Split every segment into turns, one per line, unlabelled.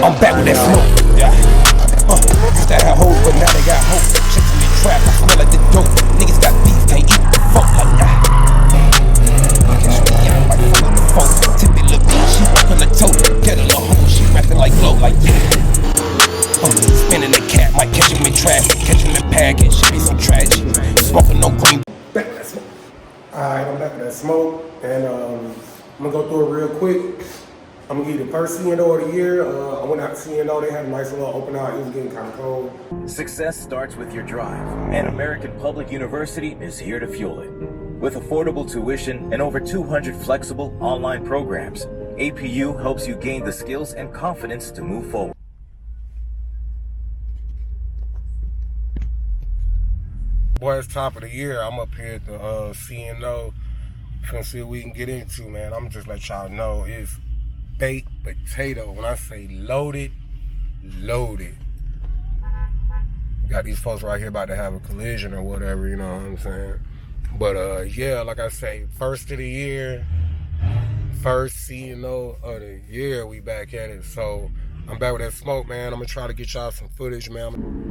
I'm back with that smoke. Yeah. Used to have hope, but now they got hope. Chicks in the trap, I smell like the dope. Niggas got beef, can't eat the fuck like that. Catch me out like full on the phone. Tippy little bitch, she walk on the toe. Get a little hoe, she rapping like glow, like yeah. Spinning the cat, might catch him in traffic, catch him in package, should be some tragedy. Smoking no green. Back with that smoke. Alright, I'm back with that smoke, and I'm gonna go through it real quick. I'm gonna give you the first CNO of the year. I went out to CNO, they had a nice little open house, it was getting kind of cold.
Success starts with your drive, and American Public University is here to fuel it. With affordable tuition and over 200 flexible online programs, APU helps you gain the skills and confidence to move forward.
Boy, it's top of the year. I'm up here at the CNO. Finna see what we can get into, man. I'm just let y'all know it's baked potato. When I say loaded, loaded. Got these folks right here about to have a collision or whatever, you know what I'm saying? But yeah, like I say, first of the year, first CNO of the year, we back at it. So I'm back with that smoke, man. I'm gonna try to get y'all some footage, man.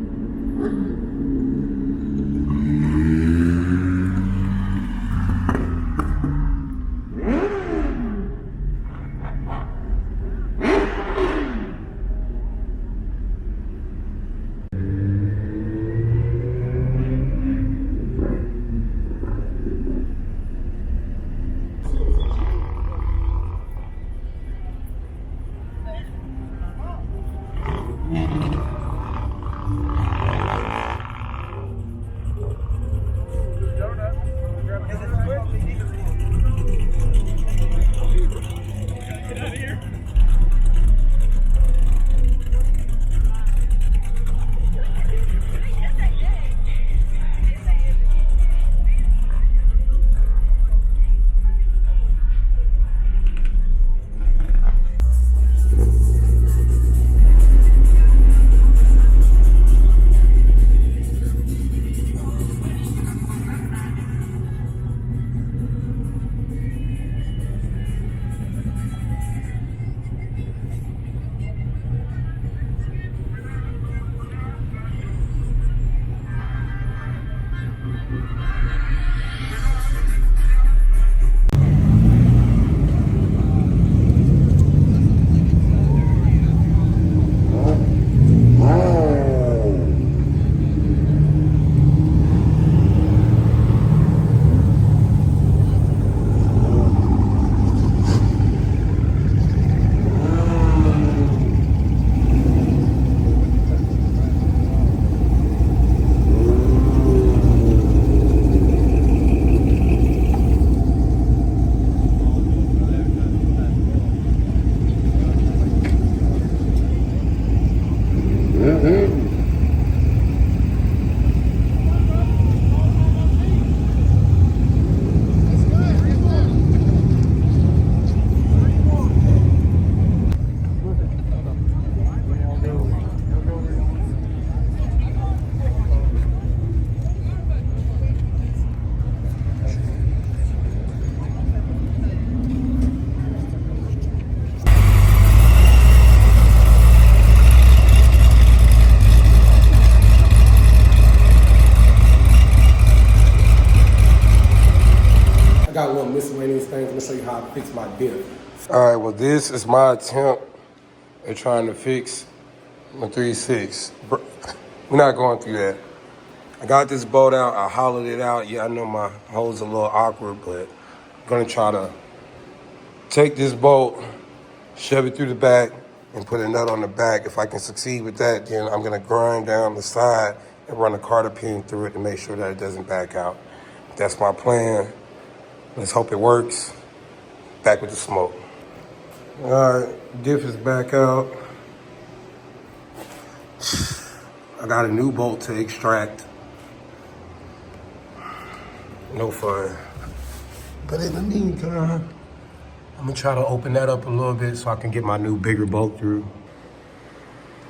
Got a little miscellaneous things. I'm gonna show you how I fix my dip. All right, well, this is my attempt at trying to fix my 3.6. We're not going through that. I got this bolt out, I hollowed it out. Yeah, I know my hole's a little awkward, but I'm gonna try to take this bolt, shove it through the back, and put a nut on the back. If I can succeed with that, then I'm gonna grind down the side and run a Carter pin through it to make sure that it doesn't back out. That's my plan. Let's hope it works. Back with the smoke. All right, diff is back out. I got a new bolt to extract. No fun. But in the meantime, I'm gonna try to open that up a little bit so I can get my new bigger bolt through.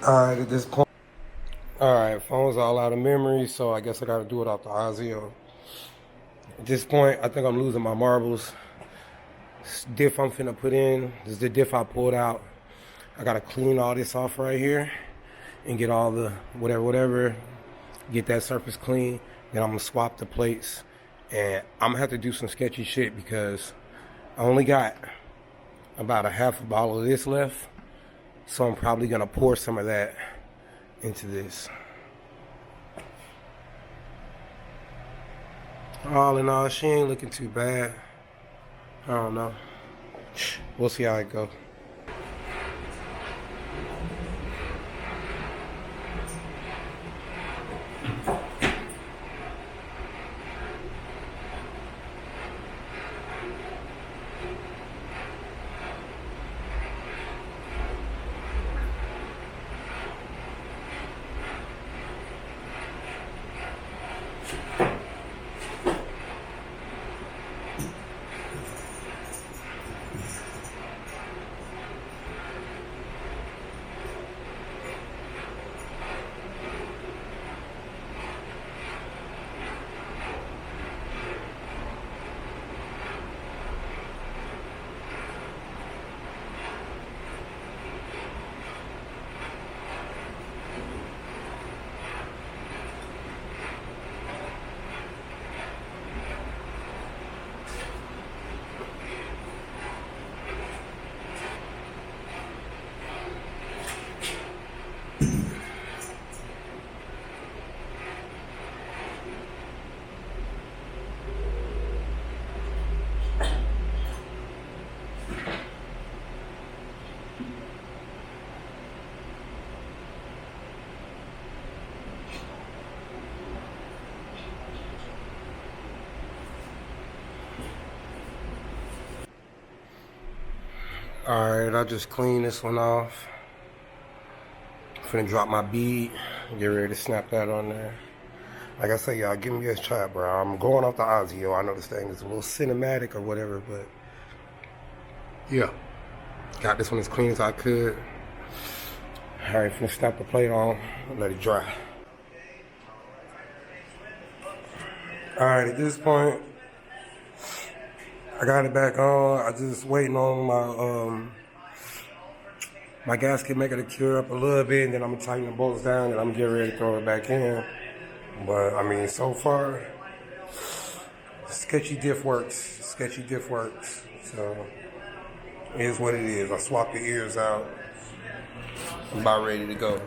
All right, at this point. All right, phone's all out of memory, so I guess I gotta do it off the Ozio. At this point, I think I'm losing my marbles. This diff I'm finna put in, this is the diff I pulled out I gotta clean all this off right here and get all the whatever, get that surface clean. Then I'm gonna swap the plates, and I'm gonna have to do some sketchy shit because I only got about a half a bottle of this left. So I'm probably gonna pour some of that into this. All in all, she ain't looking too bad. I don't know. We'll see how it goes. Alright, I just cleaned this one off. Finna drop my bead, get ready to snap that on there. Like I say, y'all, give me a shot, bro. I'm going off the Ozio. I know this thing is a little cinematic or whatever, but yeah. Got this one as clean as I could. Alright, finna snap the plate on and let it dry. Alright, at this point, I got it back on. I just waiting on my gasket maker to cure up a little bit, and then I'm gonna tighten the bolts down, and I'm getting ready to throw it back in. But I mean, so far, sketchy diff works. Sketchy diff works. So it is what it is. I swapped the ears out. I'm about ready to go.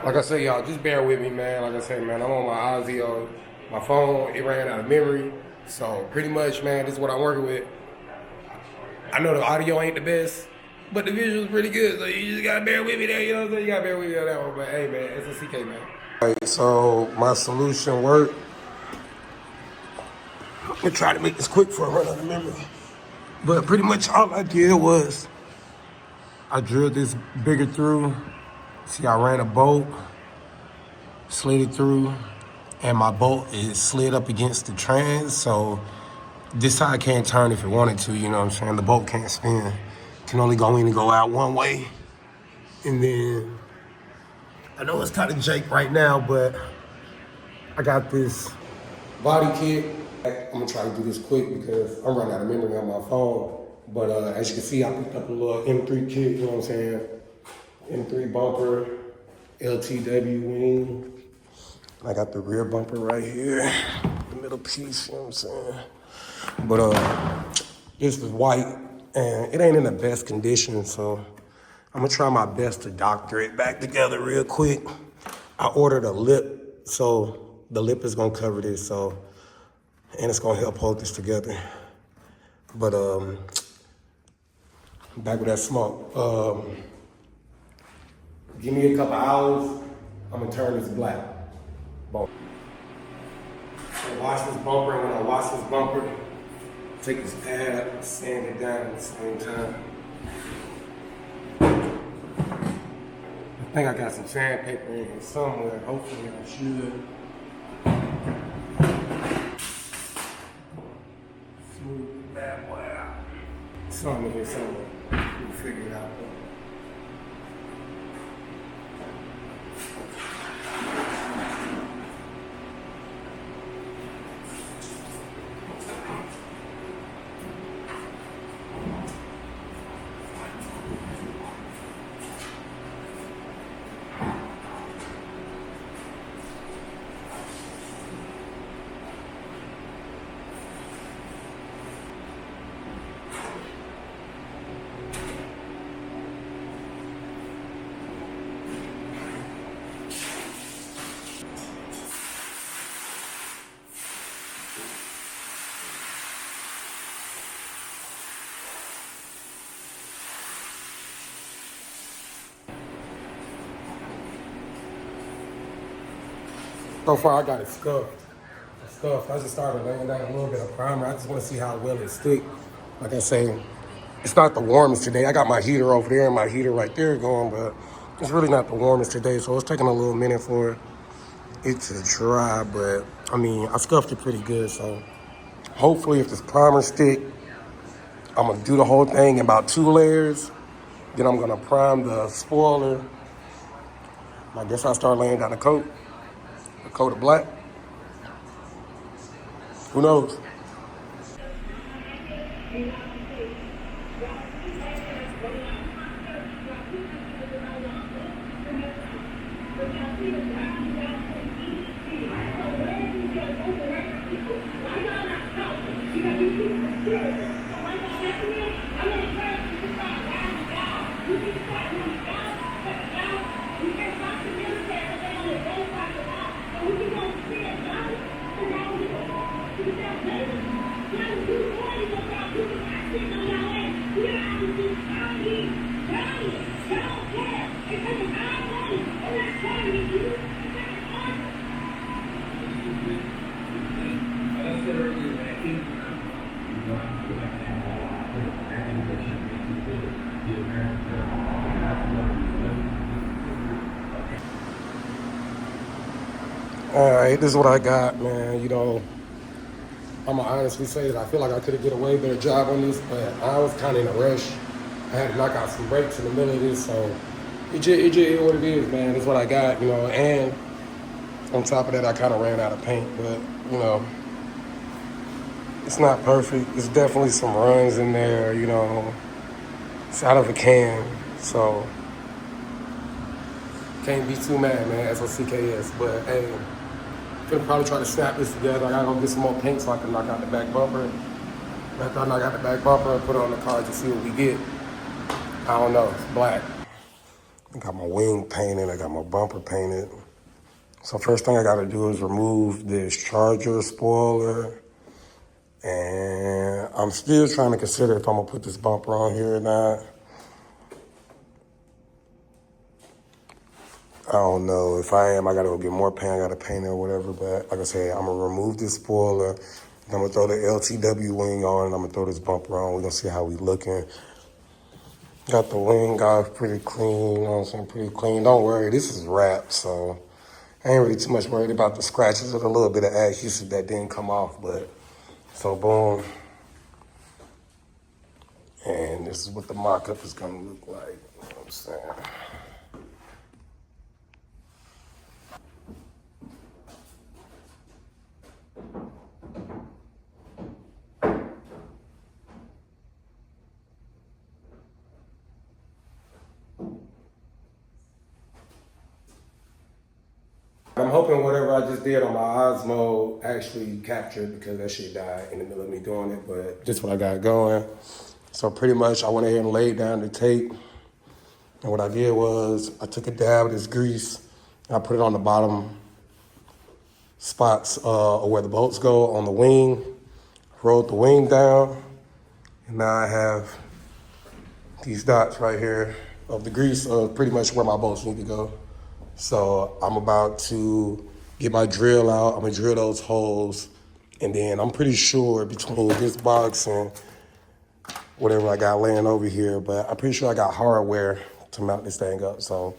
Like I say, y'all, just bear with me, man. Like I say, man, I'm on my Ozio. My phone, it ran out of memory. So pretty much, man, this is what I'm working with. I know the audio ain't the best, but the visual's pretty good. So you just gotta bear with me there, you know what I'm saying? You gotta bear with me on that one. But hey, man, it's a CK, man. Alright, so my solution worked. I'm gonna try to make this quick for a run out of memory. But pretty much all I did was I drilled this bigger through. See, I ran a bolt, slid it through, and my bolt is slid up against the trans, so this side can't turn if it wanted to, you know what I'm saying? The bolt can't spin. It can only go in and go out one way. And then, I know it's kind of jank right now, but I got this body kit. I'm gonna try to do this quick because I'm running out of memory on my phone. But as you can see, I picked up a little M3 kit, you know what I'm saying? M3 bumper, LTW wing. I got the rear bumper right here, the middle piece, you know what I'm saying? But this is white, and it ain't in the best condition, so I'm gonna try my best to doctor it back together real quick. I ordered a lip, so the lip is gonna cover this, so, and it's gonna help hold this together. But back with that smoke. Give me a couple hours, I'm gonna turn this black. Boom. So wash this bumper, and when I wash this bumper, take this pad, sand it down at the same time. I think I got some sandpaper in here somewhere. Hopefully I should. Smooth the bad boy out. Something in here somewhere. We'll figure it out though. So far, I got it scuffed. I just started laying down a little bit of primer. I just want to see how well it stick. Like I say, it's not the warmest today. I got my heater over there and my heater right there going, but it's really not the warmest today. So it's taking a little minute for it to dry. But I mean, I scuffed it pretty good. So hopefully, if this primer stick, I'm gonna do the whole thing in about 2 layers. Then I'm gonna prime the spoiler. I guess I'll start laying down a coat of black. Who knows? All right, this is what I got, man. You know, I'm gonna honestly say that I feel like I could have did a way better job on this, but I was kind of in a rush. I had to knock out some breaks in the middle of this, so it just is what it is, man. It's what I got, you know. And on top of that, I kind of ran out of paint, but you know, it's not perfect. There's definitely some runs in there, you know. It's out of a can, so can't be too mad, man. SOCKS, but hey. Gonna probably try to snap this together. I gotta go get some more paint so I can knock out the back bumper. After I knock out the back bumper, put it on the car to see what we get. I don't know, it's black. I got my wing painted, I got my bumper painted. So first thing I gotta do is remove this charger spoiler. And I'm still trying to consider if I'm gonna put this bumper on here or not. I don't know. If I am, I gotta go get more paint. I gotta paint it or whatever. But like I said, I'm gonna remove this spoiler. I'm gonna throw the LTW wing on, and I'm gonna throw this bumper on. We're gonna see how we looking. Got the wing off pretty clean. You know what I'm saying? Pretty clean. Don't worry, this is wrapped, so I ain't really too much worried about the scratches or a little bit of adhesive that didn't come off. But so boom, and this is what the mock-up is gonna look like. You know what I'm saying? I'm hoping whatever I just did on my Osmo actually captured because that shit died in the middle of me doing it, but just what I got going. So pretty much I went ahead and laid down the tape. And what I did was I took a dab of this grease and I put it on the bottom spots where the bolts go on the wing, rolled the wing down, and now I have these dots right here of the grease of pretty much where my bolts need to go. So I'm about to get my drill out. I'm gonna drill those holes, and then I'm pretty sure between this box and whatever I got laying over here, but I'm pretty sure I got hardware to mount this thing up. So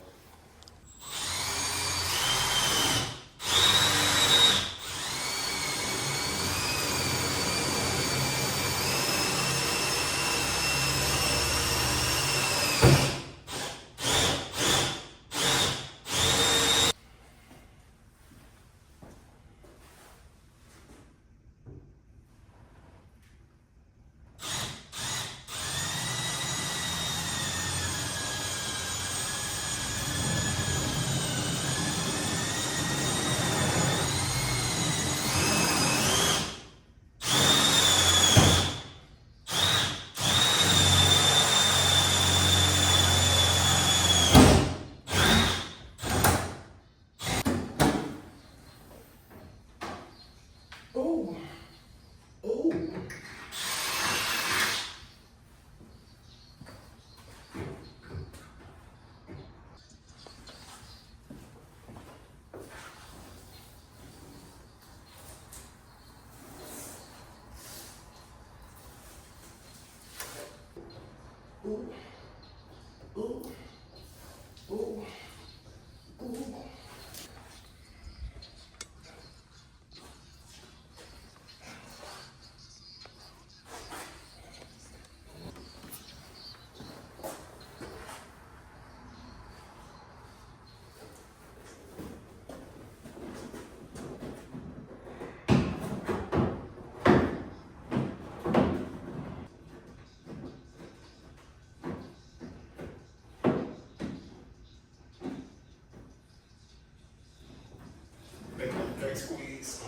Make a great squeeze.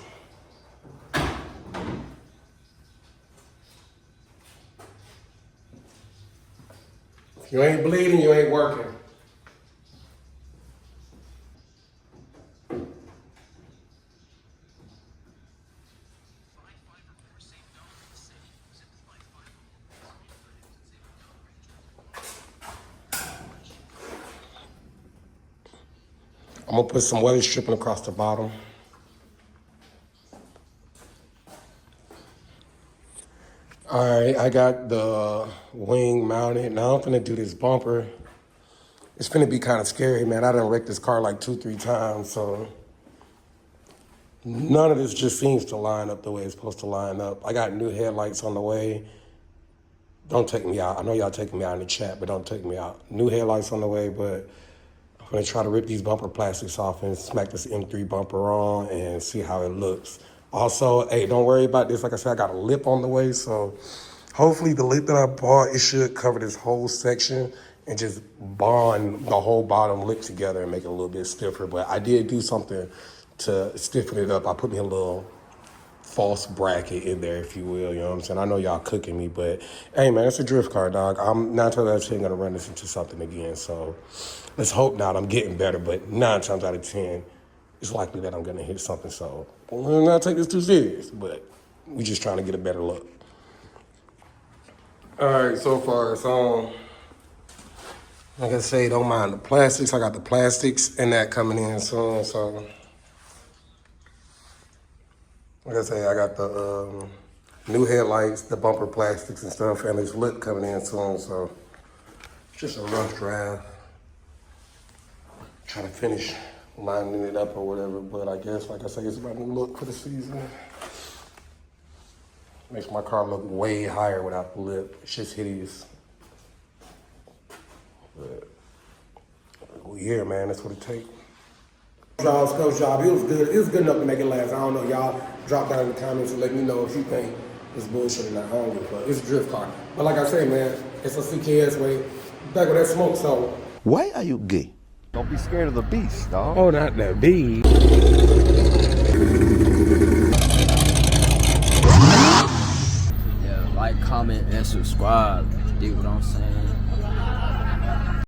If you ain't bleeding, you ain't working. I'm gonna put some weather stripping across the bottom. All right, I got the wing mounted. Now I'm gonna do this bumper. It's gonna be kind of scary, man. I done wrecked this car like 2-3 times, so none of this just seems to line up the way it's supposed to line up. I got new headlights on the way. Don't take me out. I know y'all taking me out in the chat, but don't take me out. New headlights on the way, but I'm gonna try to rip these bumper plastics off and smack this M3 bumper on and see how it looks. Also, hey, don't worry about this. Like I said, I got a lip on the way, so hopefully the lip that I bought, it should cover this whole section and just bond the whole bottom lip together and make it a little bit stiffer. But I did do something to stiffen it up. I put me a little false bracket in there, if you will, you know what I'm saying? I know y'all cooking me, but hey, man, it's a drift car, dog. I'm 9 times out of 10 gonna run this into something again, so let's hope not. I'm getting better, but 9 times out of 10, it's likely that I'm gonna hit something, so we're not take this too serious, but we just trying to get a better look. All right, so far it's on. Like I say, don't mind the plastics. I got the plastics and that coming in soon, so. Like I say, I got the new headlights, the bumper plastics and stuff, and this lip coming in soon, so it's just a rough draft. Trying to finish lining it up or whatever, but I guess, like I say, it's about to look for the season. Makes my car look way higher without the lip. It's just hideous. But we here, man. That's what it takes. Coach job. It was good. It was good enough to make it last. I don't know. Y'all drop down in the comments and let me know if you think it's bullshit or not. I don't give a fuck. It's a drift car. But like I say, man, it's a CKS way. Back with that smoke, so.
Why are you gay?
Don't be scared of the beast, dog.
Oh, not that beast.
Yeah, like, comment, and subscribe. Dig what I'm saying?